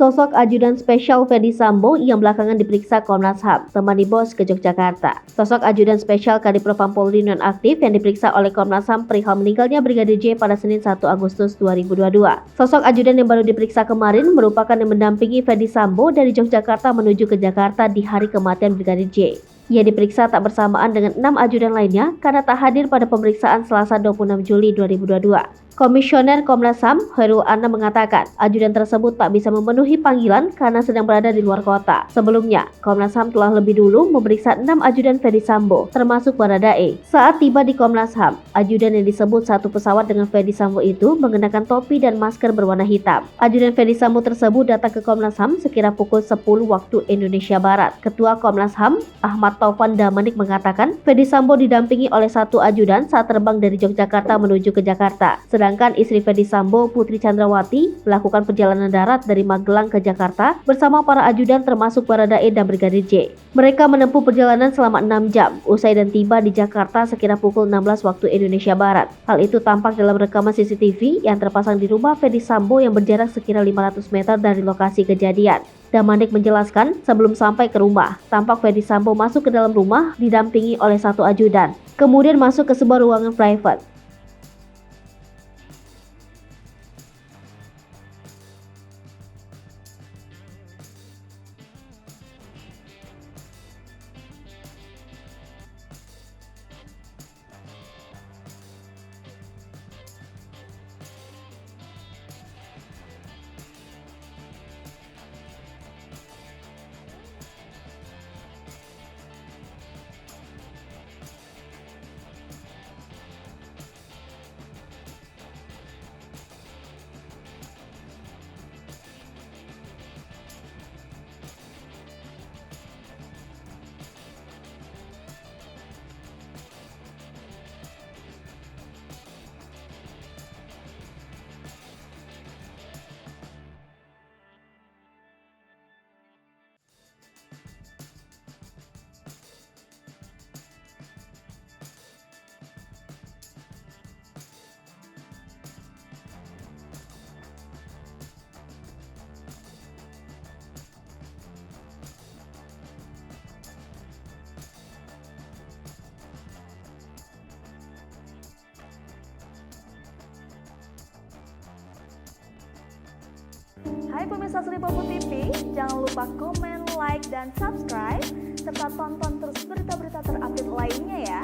Sosok ajudan spesial Ferdy Sambo yang belakangan diperiksa Komnas HAM, temani bos ke Yogyakarta. Sosok ajudan spesial Kadipropam Polri nonaktif yang diperiksa oleh Komnas HAM perihal meninggalnya Brigadir J pada Senin 1 Agustus 2022. Sosok ajudan yang baru diperiksa kemarin merupakan yang mendampingi Ferdy Sambo dari Yogyakarta menuju ke Jakarta di hari kematian Brigadir J. Ia diperiksa tak bersamaan dengan 6 ajudan lainnya karena tak hadir pada pemeriksaan Selasa 26 Juli 2022. Komisioner Komnas HAM, Khairul Anam mengatakan, ajudan tersebut tak bisa memenuhi panggilan karena sedang berada di luar kota. Sebelumnya, Komnas HAM telah lebih dulu memeriksa 6 ajudan Ferdy Sambo, termasuk Baradae. Saat tiba di Komnas HAM, ajudan yang disebut satu pesawat dengan Ferdy Sambo itu mengenakan topi dan masker berwarna hitam. Ajudan Ferdy Sambo tersebut datang ke Komnas HAM sekira pukul 10 waktu Indonesia Barat. Ketua Komnas HAM, Ahmad Taufan Damanik mengatakan, Ferdy Sambo didampingi oleh satu ajudan saat terbang dari Yogyakarta menuju ke Jakarta. Sedangkan istri Ferdy Sambo, Putri Chandrawati, melakukan perjalanan darat dari Magelang ke Jakarta bersama para ajudan termasuk Baradae dan Brigadir J. Mereka menempuh perjalanan selama 6 jam, usai dan tiba di Jakarta sekira pukul 16 waktu Indonesia Barat. Hal itu tampak dalam rekaman CCTV yang terpasang di rumah Ferdy Sambo yang berjarak sekira 500 meter dari lokasi kejadian. Damanik menjelaskan, sebelum sampai ke rumah, tampak Ferdy Sambo masuk ke dalam rumah didampingi oleh satu ajudan, kemudian masuk ke sebuah ruangan private. Hai pemirsa Sri Popo TV, jangan lupa komen, like, dan subscribe, serta tonton terus berita-berita terupdate lainnya ya.